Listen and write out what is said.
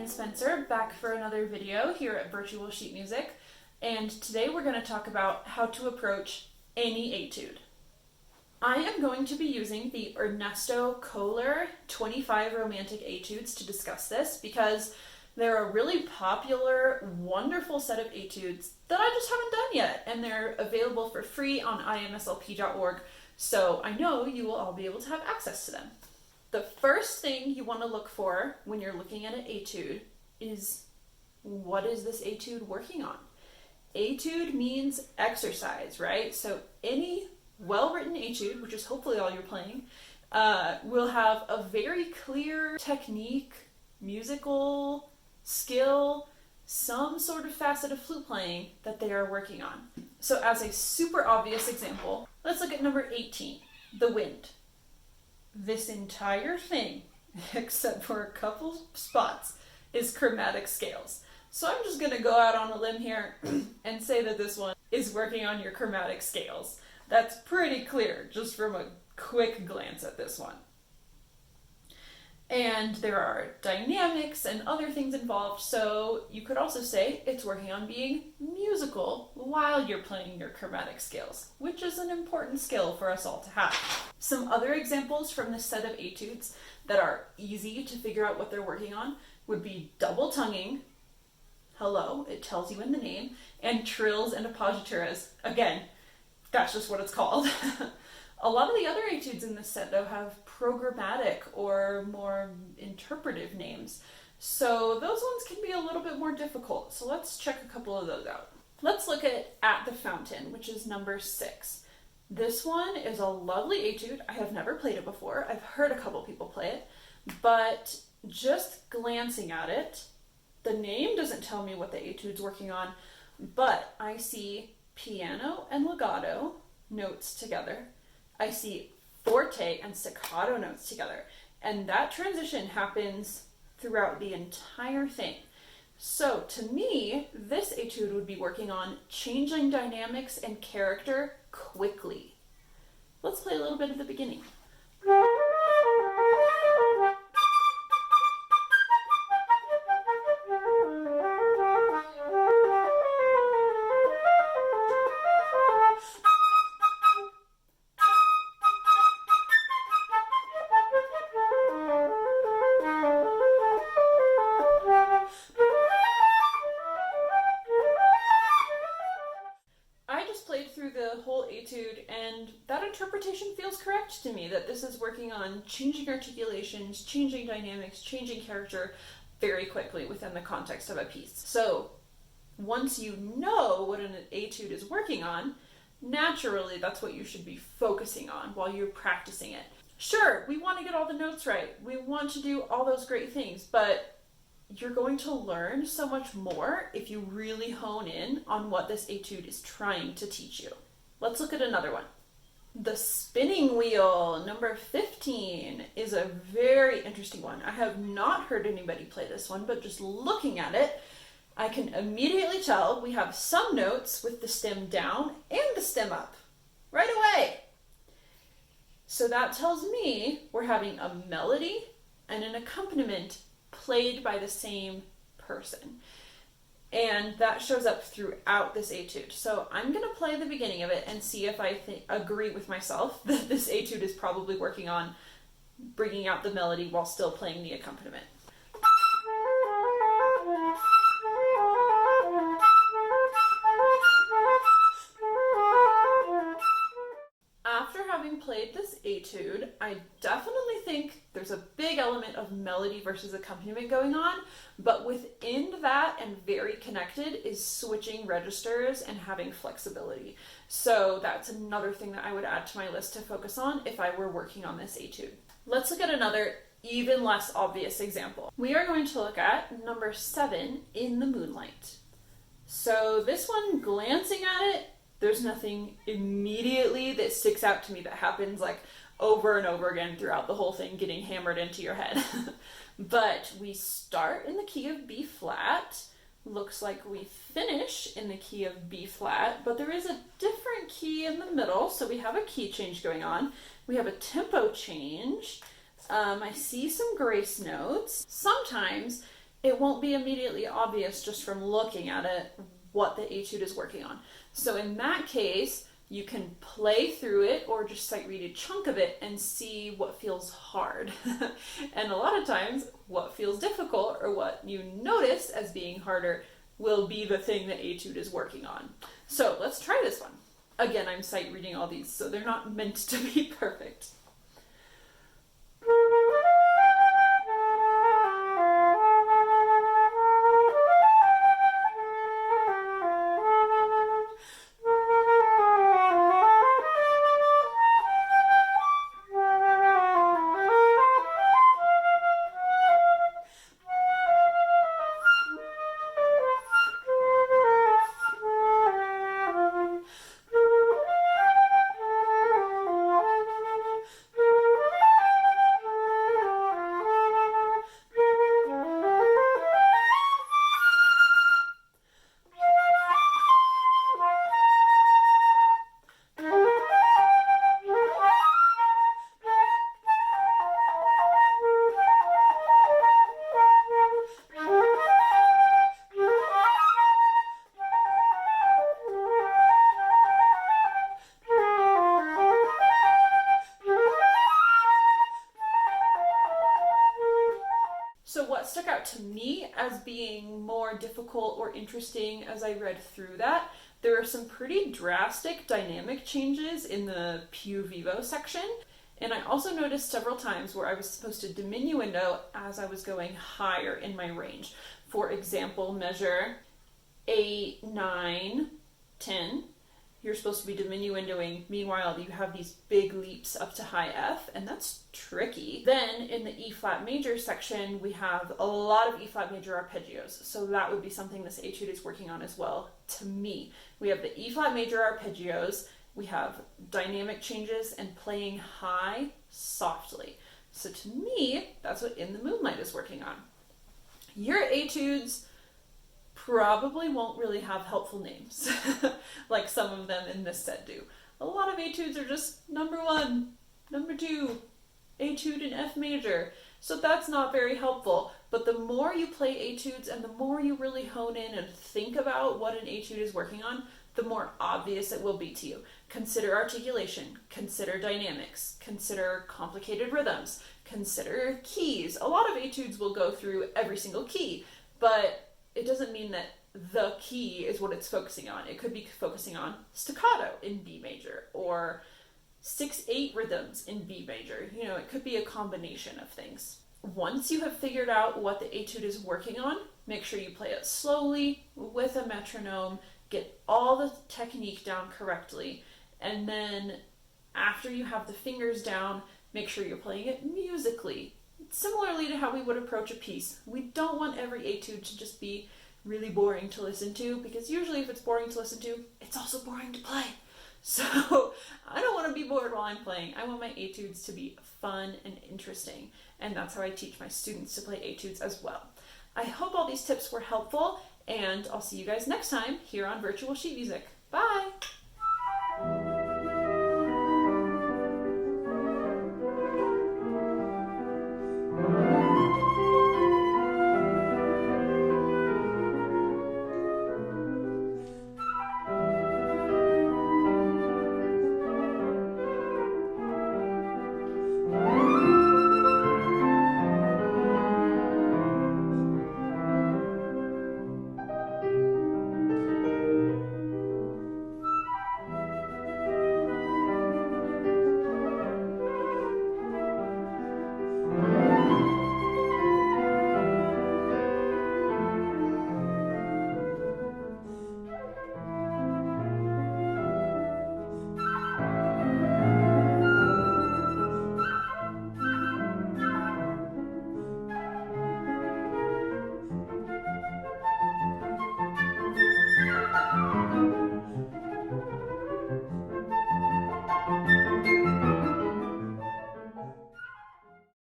Erin Spencer, back for another video here at Virtual Sheet Music, and today we're going to talk about how to approach any etude. I am going to be using the Ernesto Kohler 25 Romantic Etudes to discuss this because they're a really popular, wonderful set of etudes that I just haven't done yet, and they're available for free on imslp.org, so I know you will all be able to have access to them. The first thing you want to look for when you're looking at an etude is, what is this etude working on? Etude means exercise, right? So any well-written etude, which is hopefully all you're playing, will have a very clear technique, musical skill, some sort of facet of flute playing that they are working on. So as a super obvious example, let's look at number 18, the wind. This entire thing, except for a couple spots, is chromatic scales. So I'm just going to go out on a limb here and say that this one is working on your chromatic scales. That's pretty clear just from a quick glance at this one. And there are dynamics and other things involved, so you could also say it's working on being musical while you're playing your chromatic scales, which is an important skill for us all to have. Some other examples from this set of etudes that are easy to figure out what they're working on would be double tonguing, hello, it tells you in the name, and trills and appoggiaturas. Again, that's just what it's called. A lot of the other etudes in this set, though, have programmatic or more interpretive names. So those ones can be a little bit more difficult. So let's check a couple of those out. Let's look at the Fountain, which is number 6. This one is a lovely etude. I have never played it before. I've heard a couple people play it, but just glancing at it, the name doesn't tell me what the etude's working on, but I see piano and legato notes together. I see forte and staccato notes together, and that transition happens throughout the entire thing. So to me, this etude would be working on changing dynamics and character quickly. Let's play a little bit at the beginning. The whole etude, and that interpretation feels correct to me, that this is working on changing articulations, changing dynamics, changing character very quickly within the context of a piece. So once you know what an etude is working on, naturally that's what you should be focusing on while you're practicing it. Sure, we want to get all the notes right, we want to do all those great things, but you're going to learn so much more if you really hone in on what this etude is trying to teach you. Let's look at another one. The spinning wheel, number 15, is a very interesting one. I have not heard anybody play this one, but just looking at it, I can immediately tell we have some notes with the stem down and the stem up right away. So that tells me we're having a melody and an accompaniment played by the same person. And that shows up throughout this etude. So I'm going to play the beginning of it and see if I agree with myself that this etude is probably working on bringing out the melody while still playing the accompaniment. After having played this etude, I definitely think there's a big element of melody versus accompaniment going on, but within that and very connected is switching registers and having flexibility. So that's another thing that I would add to my list to focus on if I were working on this etude. Let's look at another even less obvious example. We are going to look at number 7, In the Moonlight. So this one, glancing at it, there's nothing immediately that sticks out to me that happens like over and over again throughout the whole thing getting hammered into your head. But we start in the key of B flat, looks like we finish in the key of B flat, but there is a different key in the middle, so we have a key change going on. We have a tempo change. I see some grace notes. Sometimes it won't be immediately obvious just from looking at it what the etude is working on. So in that case, you can play through it or just sight read a chunk of it and see what feels hard. And a lot of times, what feels difficult or what you notice as being harder will be the thing that Etude is working on. So let's try this one. Again, I'm sight reading all these, so they're not meant to be perfect. So what stuck out to me as being more difficult or interesting as I read through that, there are some pretty drastic dynamic changes in the più vivo section. And I also noticed several times where I was supposed to diminuendo as I was going higher in my range. For example, measure 8, 9, 10. You're supposed to be diminuendoing. Meanwhile, you have these big leaps up to high F, and that's tricky. Then in the E flat major section, we have a lot of E flat major arpeggios. So that would be something this etude is working on as well to me. We have the E flat major arpeggios. We have dynamic changes and playing high softly. So to me, that's what In the Moonlight is working on. Your etudes probably won't really have helpful names like some of them in this set do. A lot of etudes are just number 1, number 2, etude in F major. So that's not very helpful. But the more you play etudes and the more you really hone in and think about what an etude is working on, the more obvious it will be to you. Consider articulation, consider dynamics, consider complicated rhythms, consider keys. A lot of etudes will go through every single key, but it doesn't mean that the key is what it's focusing on. It could be focusing on staccato in B major or 6/8 rhythms in B major. You know, it could be a combination of things. Once you have figured out what the etude is working on, make sure you play it slowly with a metronome, get all the technique down correctly, and then after you have the fingers down, make sure you're playing it musically. Similarly to how we would approach a piece. We don't want every etude to just be really boring to listen to, because usually if it's boring to listen to, it's also boring to play. So I don't want to be bored while I'm playing. I want my etudes to be fun and interesting, and that's how I teach my students to play etudes as well. I hope all these tips were helpful, and I'll see you guys next time here on Virtual Sheet Music. Bye!